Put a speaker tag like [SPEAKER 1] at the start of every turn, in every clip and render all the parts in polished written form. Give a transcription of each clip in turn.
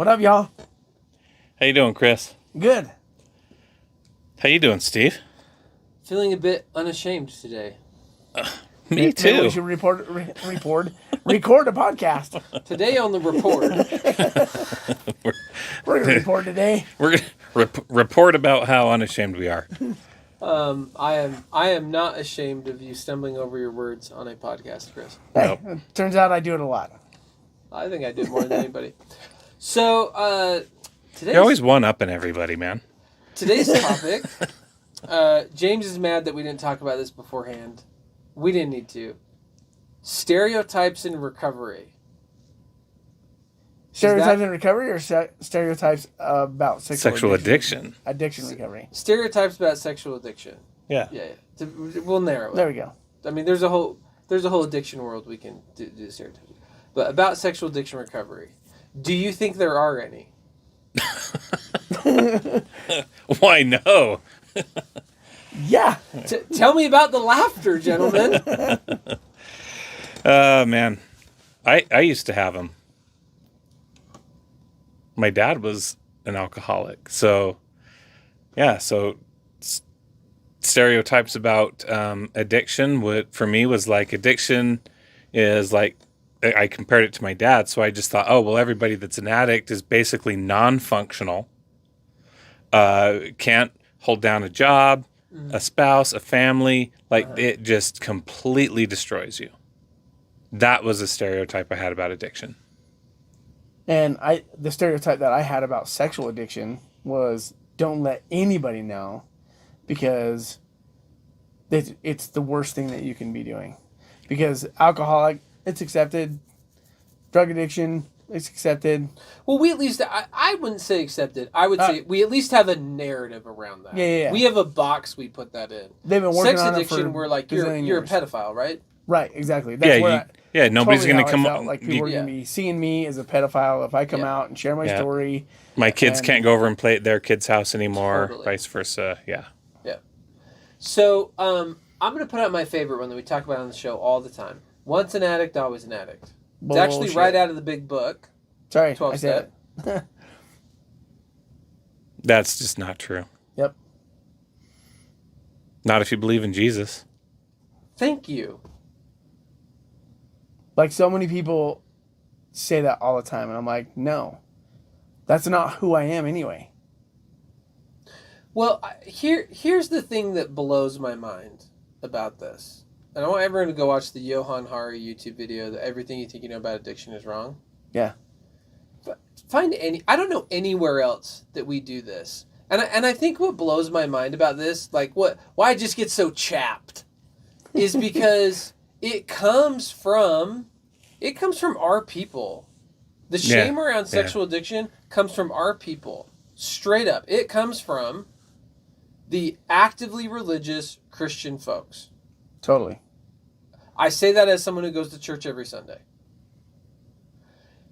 [SPEAKER 1] What up, y'all?
[SPEAKER 2] How you doing, Chris?
[SPEAKER 1] Good.
[SPEAKER 2] How you doing, Steve?
[SPEAKER 3] Feeling a bit unashamed today.
[SPEAKER 2] Me too.
[SPEAKER 1] Maybe we should record a podcast.
[SPEAKER 3] Today on the report.
[SPEAKER 1] We're going to report today.
[SPEAKER 2] We're going to report about how unashamed we are.
[SPEAKER 3] I am not ashamed of you stumbling over your words on a podcast, Chris.
[SPEAKER 1] Hey,
[SPEAKER 2] Nope.
[SPEAKER 1] it turns out I do it a lot.
[SPEAKER 3] I think I did more than anybody. So,
[SPEAKER 2] You're always one-upping everybody, man.
[SPEAKER 3] today's topic, James is mad that we didn't talk about this beforehand. We didn't need to. Stereotypes in recovery.
[SPEAKER 1] Stereotypes in recovery or stereotypes about
[SPEAKER 2] Sexual addiction.
[SPEAKER 1] Addiction recovery.
[SPEAKER 3] Stereotypes about sexual addiction.
[SPEAKER 2] Yeah.
[SPEAKER 3] Yeah. We'll narrow it.
[SPEAKER 1] There we go.
[SPEAKER 3] I mean, there's a whole addiction world we can do the stereotypes. But about sexual addiction recovery, do you think there are any?
[SPEAKER 2] Why no?
[SPEAKER 1] Yeah.
[SPEAKER 3] Tell me about the laughter, gentlemen.
[SPEAKER 2] Man, I used to have them. My dad was an alcoholic, so yeah. So stereotypes about addiction for me was like addiction is like. I compared it to my dad, so I just thought, oh, well, everybody that's an addict is basically non-functional, can't hold down a job, a spouse, a family, it just completely destroys you. That was a stereotype I had about addiction.
[SPEAKER 1] And the stereotype that I had about sexual addiction was don't let anybody know because it's the worst thing that you can be doing. Because alcoholic, it's accepted. Drug addiction, it's accepted.
[SPEAKER 3] Well, we at least, I wouldn't say accepted. I would say we at least have a narrative around that.
[SPEAKER 1] Yeah.
[SPEAKER 3] We have a box we put that in.
[SPEAKER 1] They've been working
[SPEAKER 3] Sex
[SPEAKER 1] on
[SPEAKER 3] addiction,
[SPEAKER 1] it for
[SPEAKER 3] we're like, you're a pedophile, right?
[SPEAKER 1] Right, exactly. That's
[SPEAKER 2] Nobody's
[SPEAKER 1] totally
[SPEAKER 2] going to come
[SPEAKER 1] up. Like people are going to be seeing me as a pedophile if I come out and share my story.
[SPEAKER 2] My kids can't go over and play at their kid's house anymore,
[SPEAKER 3] Totally.
[SPEAKER 2] vice versa. Yeah.
[SPEAKER 3] Yeah. So, I'm going to put out my favorite one that we talk about on the show all the time. Once an addict, always an addict. It's actually right out of the big book.
[SPEAKER 1] Sorry,
[SPEAKER 3] 12
[SPEAKER 1] I said
[SPEAKER 3] step.
[SPEAKER 1] it.
[SPEAKER 2] That's just not true.
[SPEAKER 1] Yep.
[SPEAKER 2] Not if you believe in Jesus.
[SPEAKER 3] Thank you.
[SPEAKER 1] Like so many people say that all the time, and I'm like, no, that's not who I am anyway.
[SPEAKER 3] Well, here's the thing that blows my mind about this. And I want everyone to go watch the Johan Hari YouTube video that everything you think you know about addiction is wrong.
[SPEAKER 1] Yeah.
[SPEAKER 3] I don't know anywhere else that we do this. And I think what blows my mind about this, like why I just get so chapped, is because it comes from our people. The shame around sexual addiction comes from our people. Straight up. It comes from the actively religious Christian folks.
[SPEAKER 1] Totally.
[SPEAKER 3] I say that as someone who goes to church every Sunday.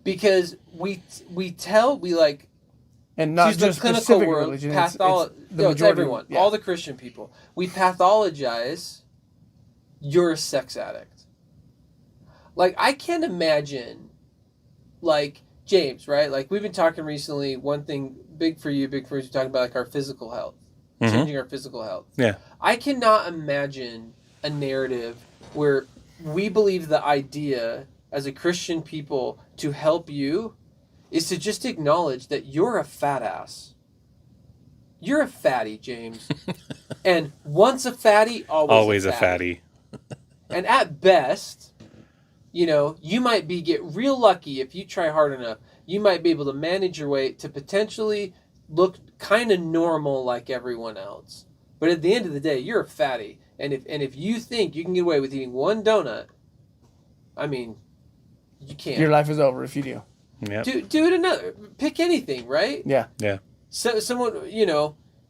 [SPEAKER 3] Because we
[SPEAKER 1] and not just
[SPEAKER 3] the clinical
[SPEAKER 1] specific
[SPEAKER 3] world,
[SPEAKER 1] religion.
[SPEAKER 3] it's everyone, all the Christian people. We pathologize you're a sex addict. Like, I can't imagine, like, James, right? Like, we've been talking recently, one thing, big for you, we're talking about, like, our physical health.
[SPEAKER 2] Mm-hmm.
[SPEAKER 3] Changing our physical health.
[SPEAKER 2] Yeah.
[SPEAKER 3] I cannot imagine a narrative where we believe the idea as a Christian people to help you is to just acknowledge that you're a fat ass. You're a fatty, James. And once a fatty, always a fatty. And at best, you might get real lucky if you try hard enough. You might be able to manage your weight to potentially look kind of normal like everyone else. But at the end of the day, you're a fatty. And if you think you can get away with eating one donut, I mean, you can't.
[SPEAKER 1] Your life is over if you do.
[SPEAKER 2] Yep.
[SPEAKER 3] Do it another. Pick anything, right?
[SPEAKER 1] Yeah.
[SPEAKER 2] Yeah.
[SPEAKER 3] So someone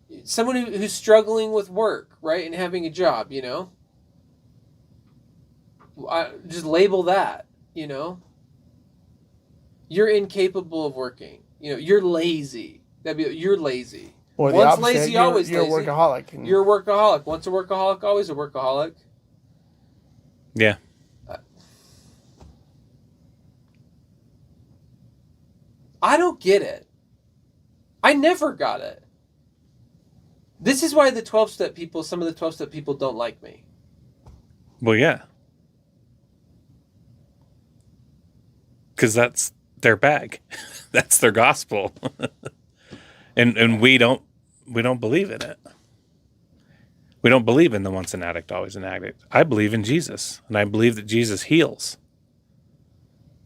[SPEAKER 3] who's struggling with work, right, and having a job, just label that. You're incapable of working. You're lazy. You're lazy.
[SPEAKER 1] Or the
[SPEAKER 3] Once
[SPEAKER 1] opposite,
[SPEAKER 3] lazy, always
[SPEAKER 1] you're
[SPEAKER 3] lazy.
[SPEAKER 1] a workaholic.
[SPEAKER 3] You're a workaholic. Once a workaholic, always a workaholic.
[SPEAKER 2] Yeah.
[SPEAKER 3] I don't get it. I never got it. This is why the 12-step people, some of the 12-step people don't like me.
[SPEAKER 2] Well, yeah. Because that's their bag. That's their gospel. and we don't believe in it. We don't believe in the once an addict, always an addict. I believe in Jesus, and I believe that Jesus heals.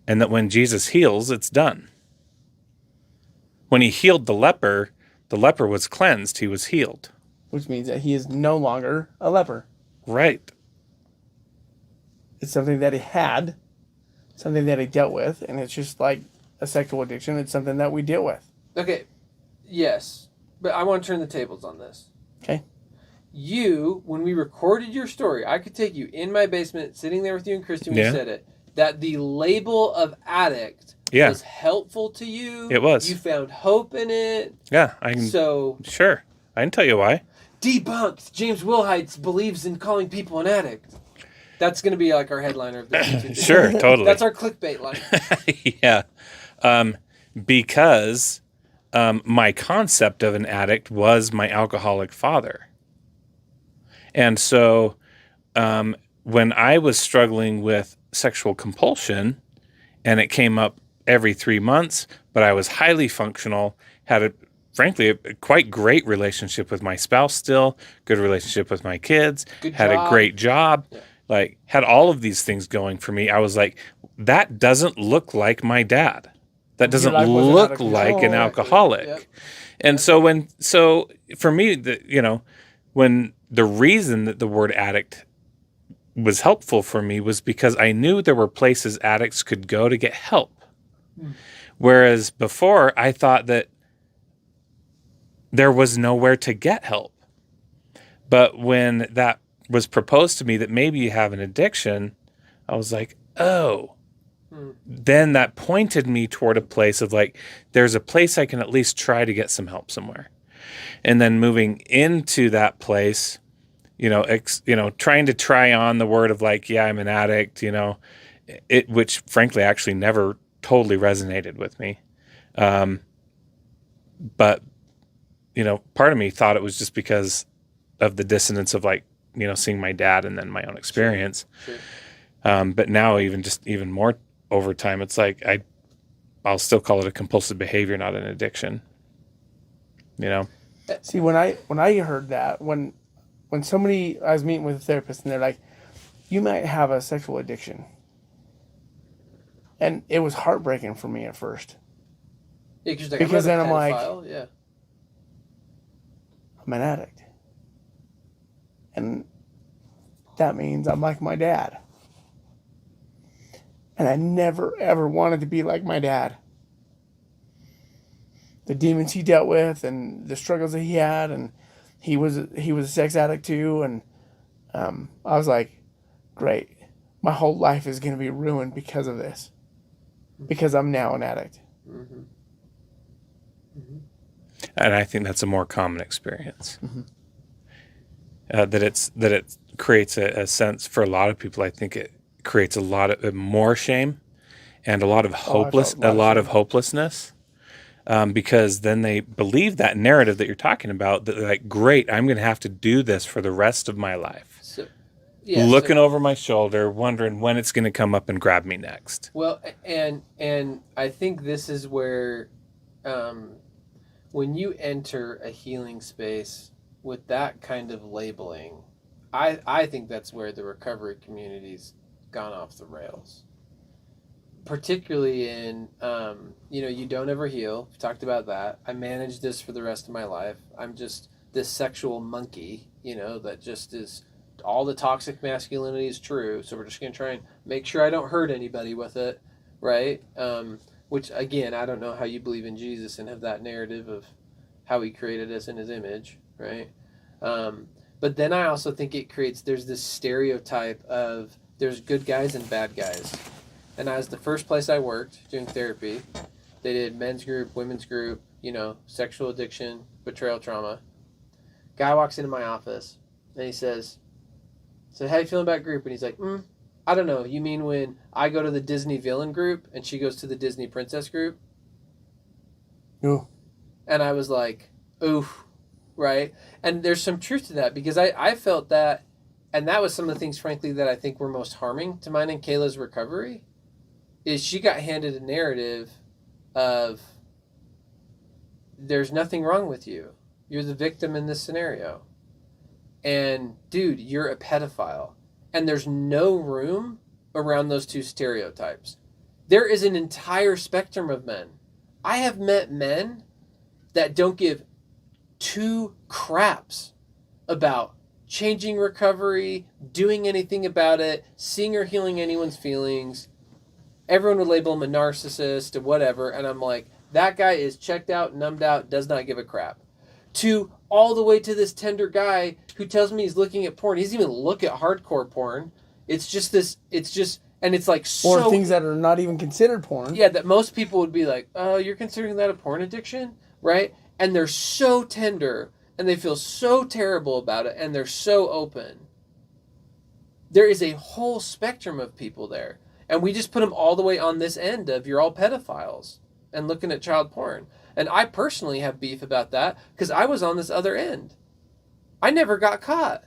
[SPEAKER 2] And that when Jesus heals, it's done. When he healed the leper was cleansed, he was healed.
[SPEAKER 1] Which means that he is no longer a leper.
[SPEAKER 2] Right.
[SPEAKER 1] It's something that he had, something that he dealt with, and it's just like a sexual addiction. It's something that we deal with.
[SPEAKER 3] Okay, yes, but I want to turn the tables on this.
[SPEAKER 1] Okay.
[SPEAKER 3] You, when we recorded your story, I could take you in my basement, sitting there with you and Christy when you said it, that the label of addict was helpful to you.
[SPEAKER 2] It was.
[SPEAKER 3] You found hope in it.
[SPEAKER 2] Yeah, I can.
[SPEAKER 3] So
[SPEAKER 2] sure, I can tell you why.
[SPEAKER 3] Debunked. James Wilhite believes in calling people an addict. That's going to be like our headliner of the YouTube.
[SPEAKER 2] Sure, totally.
[SPEAKER 3] That's our clickbait line.
[SPEAKER 2] Yeah, because my concept of an addict was my alcoholic father. And so when I was struggling with sexual compulsion, and it came up every 3 months, but I was highly functional, had frankly a quite great relationship with my spouse still, good relationship with my kids, had a great job, like had all of these things going for me. I was like, that doesn't look like my dad. That doesn't look like an alcoholic. Yep. And so for me, when the reason that the word addict was helpful for me was because I knew there were places addicts could go to get help. Whereas before, I thought that there was nowhere to get help. But when that was proposed to me that maybe you have an addiction, I was like, oh. Then that pointed me toward a place of like, there's a place I can at least try to get some help somewhere. And then moving into that place, trying to try on the word of like, yeah, I'm an addict, which frankly actually never totally resonated with me. But, part of me thought it was just because of the dissonance of like, seeing my dad and then my own experience. Sure. But now even more over time, it's like, I'll still call it a compulsive behavior, not an addiction.
[SPEAKER 1] See, when I heard that, when somebody, I was meeting with a therapist and they're like, you might have a sexual addiction. And it was heartbreaking for me at first.
[SPEAKER 3] Yeah,
[SPEAKER 1] because then I'm like,
[SPEAKER 3] yeah.
[SPEAKER 1] I'm an addict. And that means I'm like my dad. And I never, ever wanted to be like my dad. The demons he dealt with and the struggles that he had, and he was a sex addict too, and I was like, great, my whole life is going to be ruined because of this, because I'm now an addict.
[SPEAKER 3] Mm-hmm. Mm-hmm.
[SPEAKER 2] And I think that's a more common experience. Mm-hmm. That it creates a sense for a lot of people. I think it creates a lot of more shame and a lot of hopelessness. Because then they believe that narrative that you're talking about, that like, great, I'm going to have to do this for the rest of my life. So, looking over my shoulder, wondering when it's going to come up and grab me next.
[SPEAKER 3] Well, and I think this is where, when you enter a healing space with that kind of labeling, I think that's where the recovery community's gone off the rails. Particularly in, you don't ever heal. We've talked about that. I manage this for the rest of my life. I'm just this sexual monkey, that just is, all the toxic masculinity is true. So we're just going to try and make sure I don't hurt anybody with it, right? Which, again, I don't know how you believe in Jesus and have that narrative of how he created us in his image, right? But then I also think there's this stereotype of there's good guys and bad guys. And as the first place I worked doing therapy, they did men's group, women's group, sexual addiction, betrayal trauma. Guy walks into my office and he says, how you feeling about group? And he's like, I don't know. You mean when I go to the Disney villain group and she goes to the Disney princess group?
[SPEAKER 1] Ooh.
[SPEAKER 3] And I was like, oof, right? And there's some truth to that because I felt that, and that was some of the things, frankly, that I think were most harming to mine and Kayla's recovery, is she got handed a narrative of there's nothing wrong with you. You're the victim in this scenario. And, dude, you're a pedophile. And there's no room around those two stereotypes. There is an entire spectrum of men. I have met men that don't give two craps about changing recovery, doing anything about it, seeing or healing anyone's feelings. Everyone would label him a narcissist or whatever, and I'm like, that guy is checked out, numbed out, does not give a crap. To all the way to this tender guy who tells me he's looking at porn. He doesn't even look at hardcore porn. It's just, and it's like so...
[SPEAKER 1] Or things that are not even considered porn.
[SPEAKER 3] Yeah, that most people would be like, oh, you're considering that a porn addiction? Right? And they're so tender, and they feel so terrible about it, and they're so open. There is a whole spectrum of people there. And we just put them all the way on this end of you're all pedophiles and looking at child porn. And I personally have beef about that because I was on this other end. I never got caught.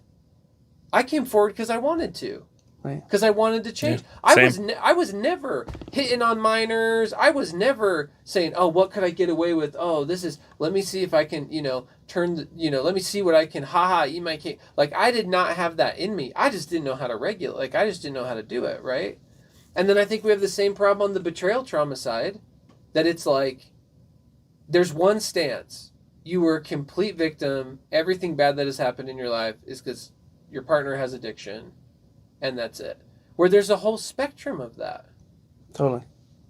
[SPEAKER 3] I came forward because I wanted to.
[SPEAKER 1] Right.
[SPEAKER 3] Because I wanted to change.
[SPEAKER 2] Yeah,
[SPEAKER 3] I was never hitting on minors. I was never saying, oh, what could I get away with? Oh, this is, let me see if I can, let me see what I can, eat my cake. Like, I did not have that in me. I just didn't know how to regulate. Like, I just didn't know how to do it, right? And then I think we have the same problem on the betrayal trauma side, that it's like, there's one stance. You were a complete victim. Everything bad that has happened in your life is because your partner has addiction, and that's it. Where there's a whole spectrum of that.
[SPEAKER 1] Totally.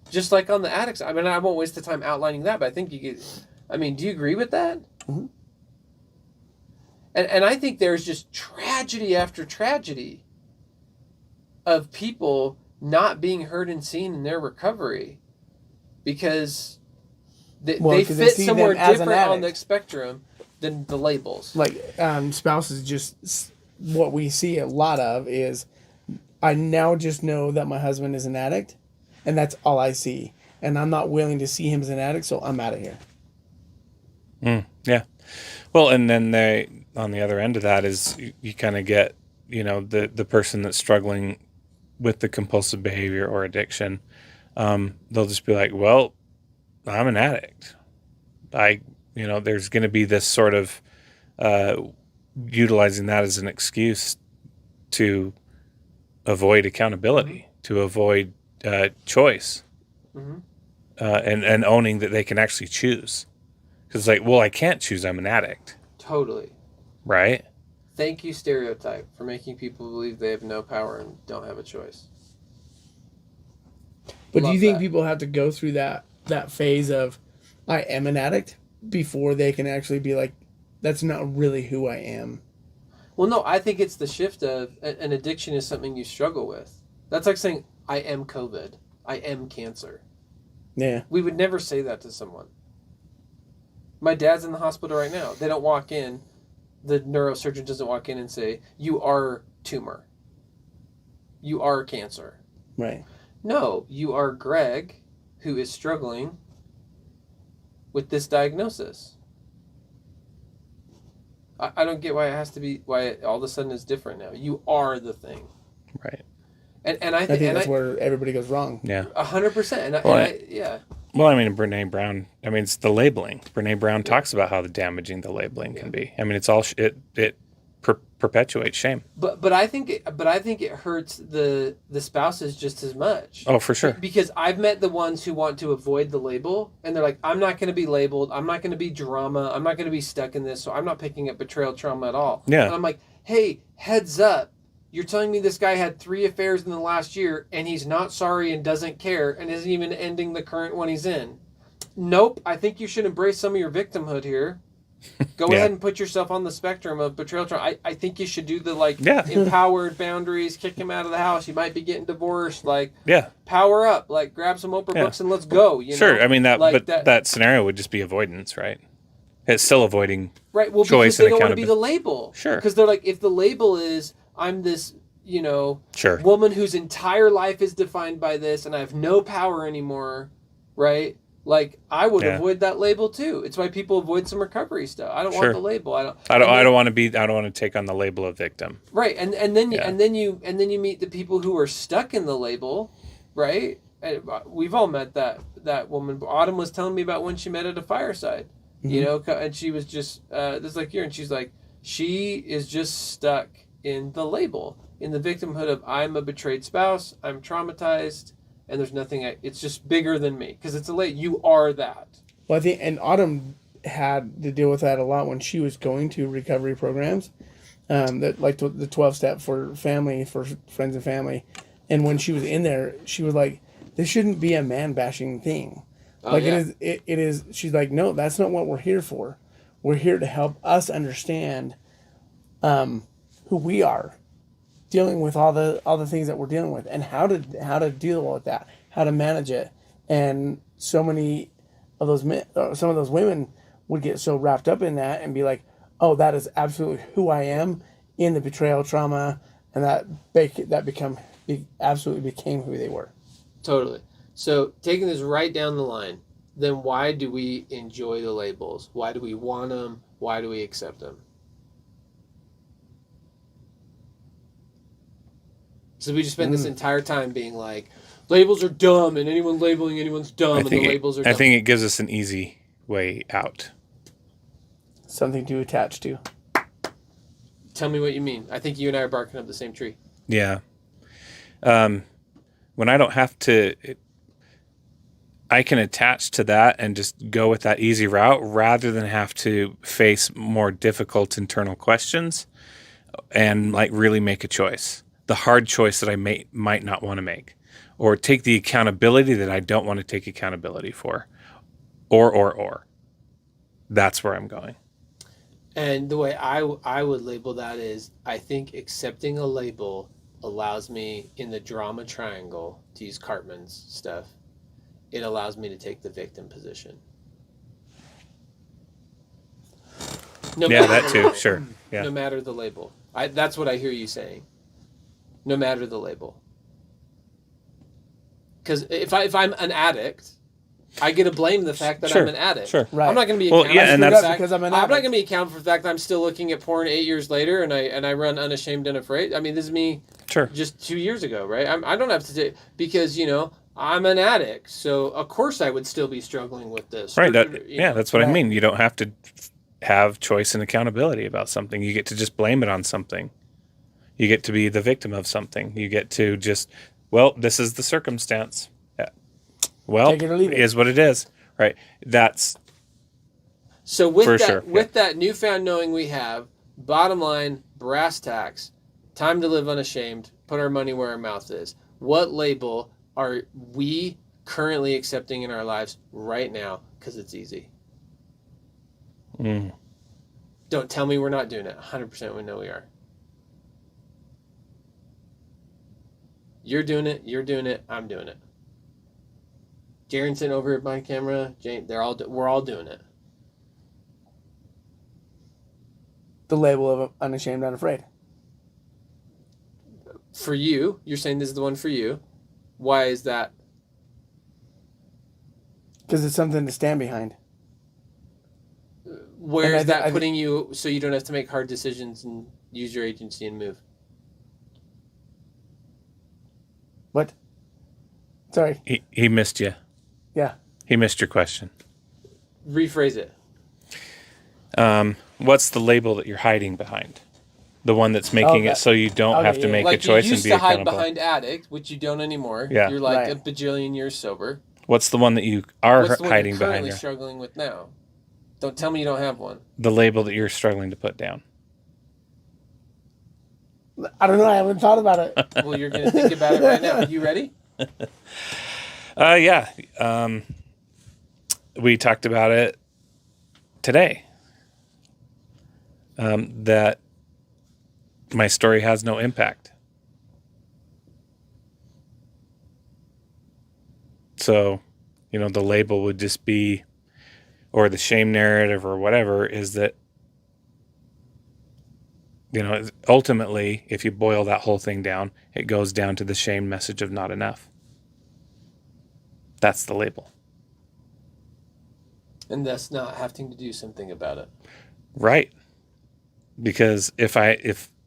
[SPEAKER 3] Just like on the addicts. I mean, I won't waste the time outlining that, but I think do you agree with that?
[SPEAKER 1] Mm-hmm.
[SPEAKER 3] And I think there's just tragedy after tragedy of people not being heard and seen in their recovery because they fit somewhere different on the spectrum than the labels.
[SPEAKER 1] Like spouses, just what we see a lot of is I now just know that my husband is an addict, and that's all I see. And I'm not willing to see him as an addict, so I'm out of here.
[SPEAKER 2] Yeah. Well, and then on the other end of that is you kind of get, the person that's struggling with the compulsive behavior or addiction. They'll just be like, well, I'm an addict. There's going to be this sort of utilizing that as an excuse to avoid accountability, to avoid choice, and owning that they can actually choose. Because it's like, well, I can't choose. I'm an addict.
[SPEAKER 3] Totally.
[SPEAKER 2] Right?
[SPEAKER 3] Thank you, Stereotype, for making people believe they have no power and don't have a choice.
[SPEAKER 1] But do you think people have to go through that phase of I am an addict before they can actually be like, that's not really who I am?
[SPEAKER 3] Well, no, I think it's the shift of an addiction is something you struggle with. That's like saying, I am COVID. I am cancer.
[SPEAKER 1] Yeah.
[SPEAKER 3] We would never say that to someone. My dad's in the hospital right now. They don't walk in. The neurosurgeon doesn't walk in and say, you are tumor. You are cancer.
[SPEAKER 1] Right.
[SPEAKER 3] No, you are Greg, who is struggling with this diagnosis. I don't get why it has to be, why it all of a sudden is different now. You are the thing.
[SPEAKER 2] Right.
[SPEAKER 3] And I
[SPEAKER 1] think that's where everybody goes wrong.
[SPEAKER 2] Yeah.
[SPEAKER 3] 100%. Yeah.
[SPEAKER 2] Well, I mean, Brene Brown, it's the labeling. Brene Brown talks about how damaging the labeling can be. I mean, it's all, it perpetuates shame.
[SPEAKER 3] But I think it hurts the spouses just as much.
[SPEAKER 2] Oh, for sure.
[SPEAKER 3] Because I've met the ones who want to avoid the label, and they're like, I'm not going to be labeled. I'm not going to be drama. I'm not going to be stuck in this. So I'm not picking up betrayal trauma at all.
[SPEAKER 2] Yeah.
[SPEAKER 3] And I'm like, hey, heads up. You're telling me this guy had 3 affairs in the last year, and he's not sorry and doesn't care and isn't even ending the current one he's in. Nope. I think you should embrace some of your victimhood here. Go ahead and put yourself on the spectrum of betrayal trauma. I think you should do the empowered boundaries, kick him out of the house. You might be getting divorced. Power up. Grab some Oprah books and let's go.
[SPEAKER 2] Sure. I mean that scenario would just be avoidance, right? It's still avoiding choice and accountability. They don't want to be
[SPEAKER 3] the label.
[SPEAKER 2] Sure.
[SPEAKER 3] Because they're like, if the label is I'm this, woman whose entire life is defined by this, and I have no power anymore, right? Like, I would
[SPEAKER 2] Yeah.
[SPEAKER 3] avoid that label too. It's why people avoid some recovery stuff. I don't want
[SPEAKER 2] Sure.
[SPEAKER 3] the label.
[SPEAKER 2] I don't want to take on the label of victim.
[SPEAKER 3] Right, and then
[SPEAKER 2] Yeah.
[SPEAKER 3] and then you meet the people who are stuck in the label, right? And we've all met that woman. Autumn was telling me about when she met at a fireside, you know, and she was just this is like here, and she's like, she is just stuck in the label, in the victimhood of I'm a betrayed spouse, I'm traumatized, and there's nothing. It's just bigger than me because it's a late. You are that.
[SPEAKER 1] Well, I think, and Autumn had to deal with that a lot when she was going to recovery programs, that like the 12-step for family, for friends and family, and when she was in there, she was like, "This shouldn't be a man bashing thing."
[SPEAKER 3] Oh, yeah.
[SPEAKER 1] It is. She's like, "No, that's not what we're here for. We're here to help us understand, who we are, dealing with all the things that we're dealing with, and how to deal with that, how to manage it." And so many of those men, some of those women would get so wrapped up in that and be like, "Oh, that is absolutely who I am in the betrayal trauma," and absolutely became who they were.
[SPEAKER 3] Totally. So taking this right down the line, then why do we enjoy the labels? Why do we want them? Why do we accept them? So we just spend this entire time being like, labels are dumb, and anyone labeling anyone's dumb, and the labels are dumb.
[SPEAKER 2] I think it gives us an easy way out.
[SPEAKER 1] Something to attach to.
[SPEAKER 3] Tell me what you mean. I think you and I are barking up the same tree.
[SPEAKER 2] Yeah. When I don't have to, I can attach to that and just go with that easy route rather than have to face more difficult internal questions and like really make a choice. The hard choice that I might not want to make, or take the accountability that I don't want to take accountability for, or. That's where I'm going.
[SPEAKER 3] And the way I would label that is, I think accepting a label allows me, in the drama triangle, to use Cartman's stuff, it allows me to take the victim position.
[SPEAKER 2] That too, sure. Yeah.
[SPEAKER 3] No matter the label. That's what I hear you saying. No matter the label. Because if I'm an addict, I get to blame the fact that I'm an addict.
[SPEAKER 2] Sure.
[SPEAKER 1] Right.
[SPEAKER 3] I'm not going to be
[SPEAKER 1] because I'm an
[SPEAKER 3] not
[SPEAKER 1] addict.
[SPEAKER 3] going to be accountable for the fact that I'm still looking at porn 8 years later, and I run Unashamed and Afraid. I mean, this is me.
[SPEAKER 2] Sure.
[SPEAKER 3] Just 2 years ago, right? I don't have to take, because I'm an addict, so of course I would still be struggling with this.
[SPEAKER 2] Right. That's what I mean. You don't have to have choice and accountability about something. You get to just blame it on something. You get to be the victim of something. You get to just, well, this is the circumstance. Yeah. Well,
[SPEAKER 1] Take it or leave it.
[SPEAKER 2] Is what it is. Right. That's
[SPEAKER 3] So with
[SPEAKER 2] for
[SPEAKER 3] that,
[SPEAKER 2] sure.
[SPEAKER 3] with that newfound knowing we have, bottom line, brass tacks, time to live unashamed, put our money where our mouth is. What label are we currently accepting in our lives right now because it's easy? Don't tell me we're not doing it. 100% we know we are. You're doing it, I'm doing it. Jaren's sitting over at my camera, Jane, we're all doing it.
[SPEAKER 1] The label of unashamed, unafraid.
[SPEAKER 3] For you, you're saying this is the one for you. Why is that?
[SPEAKER 1] Because it's something to stand behind.
[SPEAKER 3] Where is that putting you so you don't have to make hard decisions and use your agency and move?
[SPEAKER 1] What? Sorry.
[SPEAKER 2] He missed you.
[SPEAKER 1] Yeah.
[SPEAKER 2] He missed your question.
[SPEAKER 3] Rephrase it.
[SPEAKER 2] What's the label that you're hiding behind? The one that's making it so you don't have to make a choice and be accountable.
[SPEAKER 3] You used to hide behind addict, which you don't anymore.
[SPEAKER 2] Yeah.
[SPEAKER 3] You're like
[SPEAKER 1] Right.
[SPEAKER 3] a bajillion years sober.
[SPEAKER 2] What's the one that you are
[SPEAKER 3] What's the one
[SPEAKER 2] hiding
[SPEAKER 3] you're
[SPEAKER 2] behind?
[SPEAKER 3] currently struggling with now? Don't tell me you don't have one.
[SPEAKER 2] The label that you're struggling to put down.
[SPEAKER 1] I don't know. I haven't thought about it.
[SPEAKER 3] Well, you're going to think about it right now. You ready?
[SPEAKER 2] Yeah. We talked about it today. That my story has no impact. So, the label would just be, or the shame narrative or whatever, is that, ultimately, if you boil that whole thing down, it goes down to the shame message of not enough. That's the label.
[SPEAKER 3] And thus not having to do something about it.
[SPEAKER 2] Right. Because if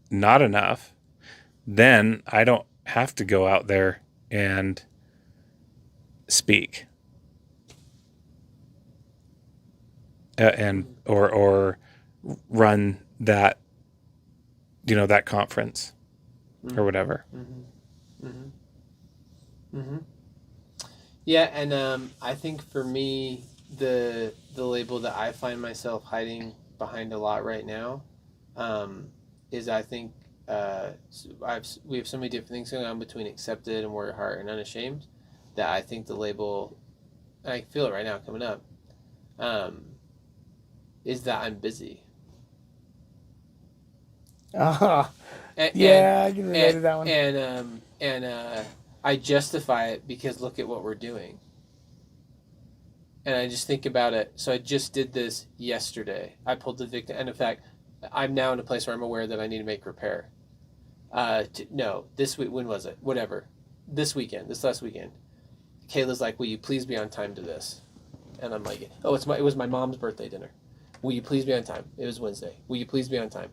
[SPEAKER 2] not enough, then I don't have to go out there and speak. And or run that that conference or whatever.
[SPEAKER 3] Yeah, and I think for me, the label that I find myself hiding behind a lot right now, is I think we have so many different things going on between accepted and warrior heart and unashamed, that I think the label, and I feel it right now coming up, is that I'm busy.
[SPEAKER 1] Yeah, I can relate to that one.
[SPEAKER 3] And I justify it because look at what we're doing. And I just think about it. So I just did this yesterday. I pulled the victim, and in fact, I'm now in a place where I'm aware that I need to make repair. No, this week. When was it? Whatever. This last weekend. Kayla's like, "Will you please be on time to this?" And I'm like, "Oh, it was my mom's birthday dinner. Will you please be on time?" It was Wednesday. "Will you please be on time?"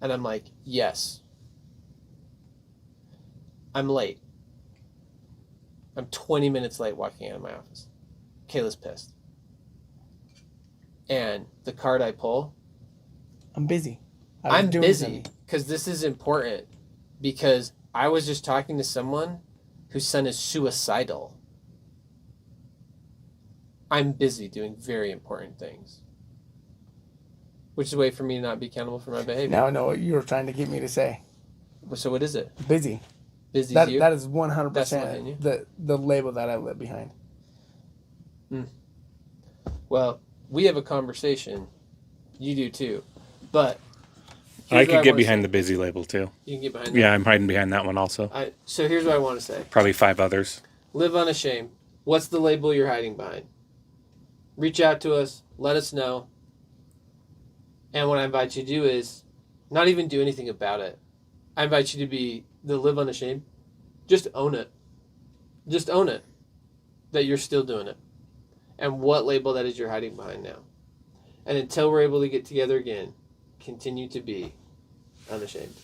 [SPEAKER 3] And I'm like, "Yes." I'm late. I'm 20 minutes late walking out of my office. Kayla's pissed. And the card I pull,
[SPEAKER 1] I'm busy.
[SPEAKER 3] I'm busy because this is important, because I was just talking to someone whose son is suicidal. I'm busy doing very important things, which is a way for me to not be accountable for my behavior.
[SPEAKER 1] Now I know what you were trying to get me to say.
[SPEAKER 3] So what is it?
[SPEAKER 1] Busy.
[SPEAKER 3] Busy
[SPEAKER 1] That
[SPEAKER 3] you?
[SPEAKER 1] is 100% the label that I live behind.
[SPEAKER 3] Well, we have a conversation. You do too. But
[SPEAKER 2] I could get behind the busy label too.
[SPEAKER 3] You can get behind that?
[SPEAKER 2] Yeah, I'm hiding behind that one also.
[SPEAKER 3] So here's what I want to say.
[SPEAKER 2] Probably 5 others.
[SPEAKER 3] Live unashamed. What's the label you're hiding behind? Reach out to us. Let us know. And what I invite you to do is not even do anything about it. I invite you to be the live unashamed. Just own it. Just own it. That you're still doing it. And what label that is you're hiding behind now. And until we're able to get together again, continue to be unashamed.